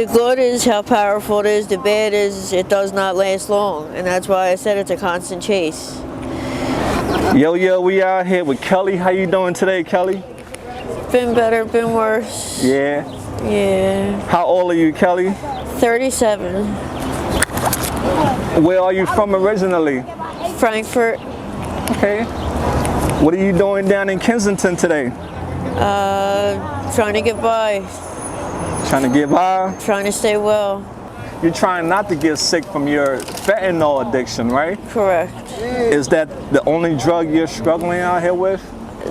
The good is how powerful it is. The bad is it does not last long, and that's why I said it's a constant chase. Yo, we out here with Kelly. How you doing today, Kelly? Been better, been worse. Yeah. Yeah. How old are you, Kelly? 37. Where are you from originally? Frankfurt. Okay. What are you doing down in Kensington today? Trying to get by. Trying to get by? Trying to stay well. You're trying not to get sick from your fentanyl addiction, right? Correct. Is that the only drug you're struggling out here with?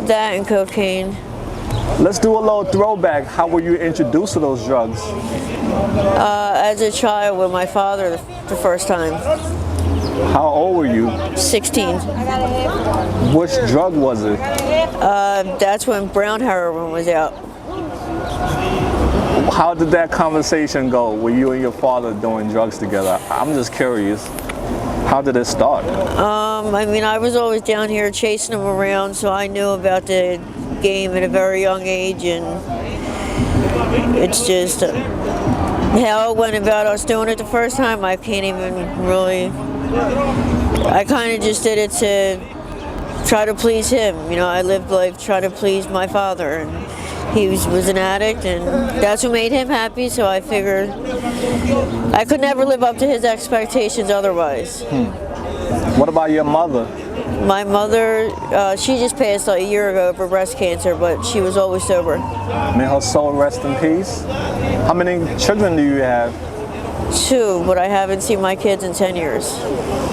That and cocaine. Let's do a little throwback. How were you introduced to those drugs? As a child with my father the first time. How old were you? 16. Which drug was it? That's when brown heroin was out. How did that conversation go with you and your father doing drugs together? I'm just curious. How did it start? I mean, I was always down here chasing him around, so I knew about the game at a very young age, and it's just how it went about us doing it the first time, I can't even really. I kind of just did it to try to please him. You know, I lived life trying to please my father, and he was an addict, and that's what made him happy, so I figured I could never live up to his expectations otherwise. What about your mother? My mother, she just passed like a year ago for breast cancer, but she was always sober. May her soul rest in peace. How many children do you have? 2, but I haven't seen my kids in 10 years.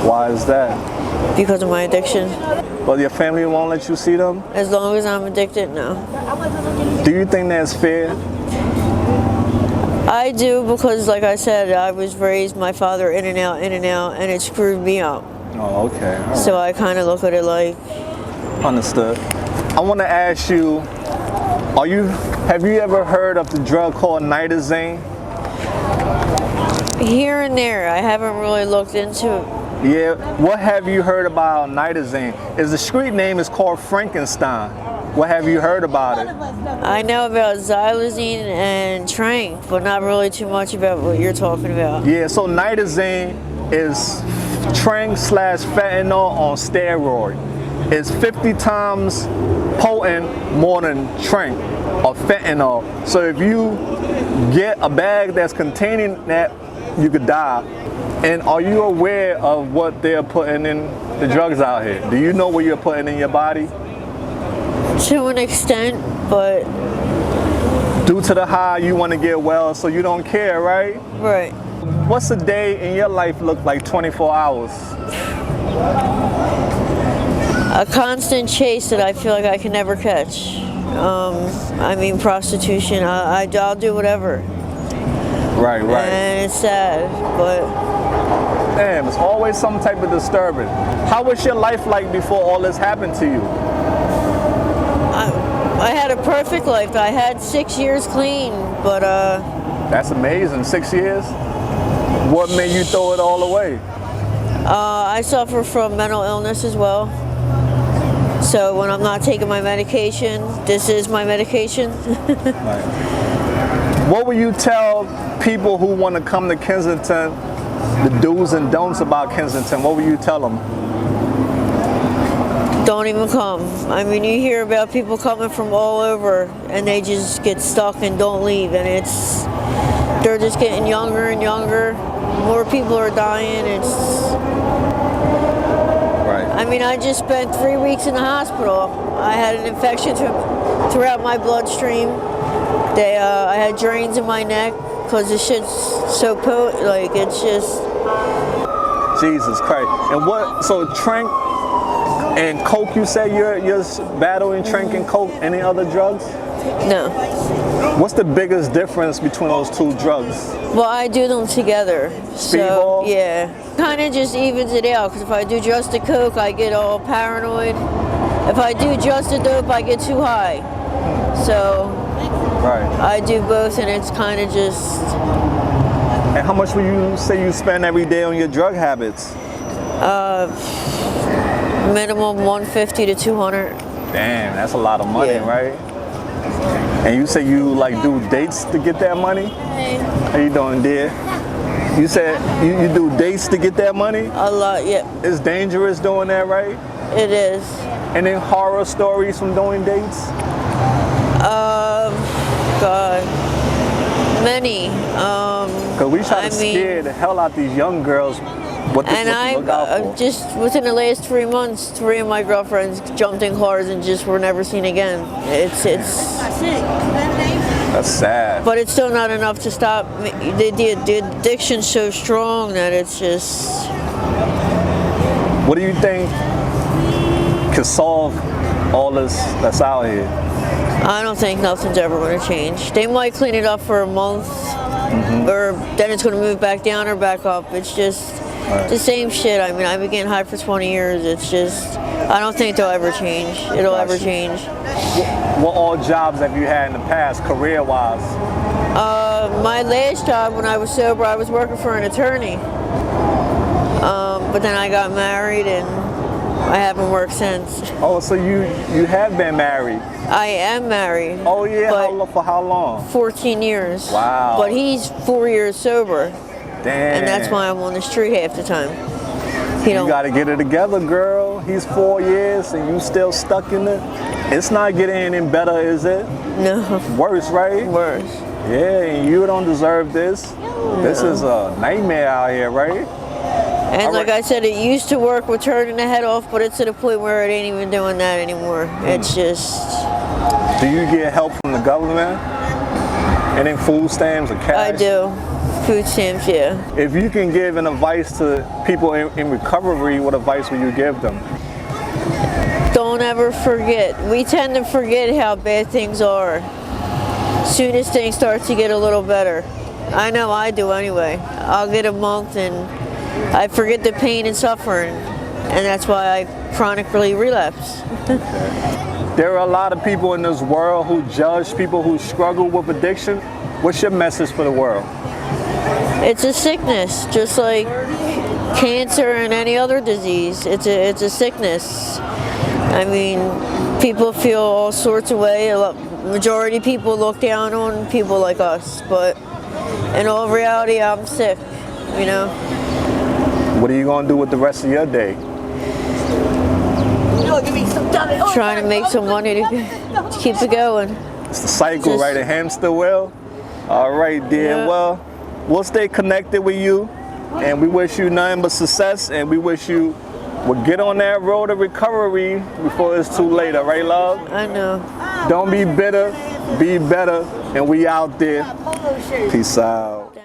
Why is that? Because of my addiction. Well, your family won't let you see them? As long as I'm addicted, no. Do you think that's fair? I do, because like I said, I was raised my father in and out, and it screwed me up. Oh, okay. All right. So I kind of look at it like... Understood. I want to ask you, have you ever heard of the drug called nitazene? Here and there, I haven't really looked into it. Yeah, what have you heard about nitazene? The street name is called Frankenstein. What have you heard about it? I know about xylazine and trank, but not really too much about what you're talking about. Yeah, so nitazene is trank / fentanyl on steroid. It's 50 times potent more than trank or fentanyl. So if you get a bag that's containing that, you could die. And are you aware of what they're putting in the drugs out here? Do you know what you're putting in your body? To an extent, but... Due to the high, you want to get well, so you don't care, right? Right. What's a day in your life look like 24 hours? A constant chase that I feel like I can never catch. I mean, prostitution, I'll do whatever. Right. And it's sad, but... Damn, it's always some type of disturbance. How was your life like before all this happened to you? I had a perfect life. I had 6 years clean, but... That's amazing, 6 years? What made you throw it all away? I suffer from mental illness as well. So when I'm not taking my medication, this is my medication. Right. What would you tell people who want to come to Kensington, the do's and don'ts about Kensington? What would you tell them? Don't even come. I mean, you hear about people coming from all over and they just get stuck and don't leave, and they're just getting younger and younger. More people are dying. Right. I mean, I just spent 3 weeks in the hospital. I had an infection throughout my bloodstream. I had drains in my neck because the shit's so potent. Like, it's just... Jesus Christ. And so trank and coke, you say you're battling trank and coke, any other drugs? No. What's the biggest difference between those two drugs? Well, I do them together. Speedball? So, yeah. Kind of just evens it out, because if I do just the coke, I get all paranoid. If I do just the dope, I get too high. So... Right. I do both, and it's kind of just... And how much would you say you spend every day on your drug habits? Minimum 150 to 200. Damn, that's a lot of money, Yeah. right? And you say you like do dates to get that money? How you doing, dear? You said you do dates to get that money? A lot, yeah. It's dangerous doing that, right? It is. And then horror stories from doing dates? God. Many. Because we try to scare the hell out these young girls. What And to look out for. just within the last 3 months, 3 of my girlfriends jumped in cars and just were never seen again. It's That's sad. but it's still not enough to stop me. The addiction's so strong that it's just. What do you think could solve all this that's out here? I don't think nothing's ever going to change. They might clean it up for a month, or then it's going to move back down or back up. It's just the same shit. I mean, I've been getting high for 20 years. It's just, I don't think they'll ever change. It'll ever change. What all jobs have you had in the past, career-wise? My last job when I was sober, I was working for an attorney. But then I got married and I haven't worked since. Oh, so you have been married? I am married. Oh yeah, for how long? 14 years. Wow. But he's 4 years sober. Damn. And that's why I'm on the street half the time. You gotta get it together, girl. He's 4 years and you still stuck in it. It's not getting any better, is it? No. Worse, right? Worse. Yeah, and you don't deserve this. No. This is a nightmare out here, right? And like I said, it used to work with turning the head off, but it's to the point where it ain't even doing that anymore. It's just. Do you get help from the government? Any food stamps or cash? I do. Food stamps, yeah. If you can give an advice to people in recovery, what advice would you give them? Don't ever forget. We tend to forget how bad things are. Soon as things start to get a little better. I know I do anyway. I'll get a month and I forget the pain and suffering. And that's why I chronically relapse. There are a lot of people in this world who judge people who struggle with addiction. What's your message for the world? It's a sickness, just like cancer and any other disease. It's a sickness. I mean, people feel all sorts of ways. Majority of people look down on people like us, but in all reality, I'm sick, you know. What are you going to do with the rest of your day? Trying to make some money to keep it going. It's the cycle, right? A hamster wheel. All right, dear. Yeah. Well, we'll stay connected with you, and we wish you nothing but success, and we wish you would get on that road of recovery before it's too late. All right, love? I know. Don't be bitter, be better, and we out there. Peace out.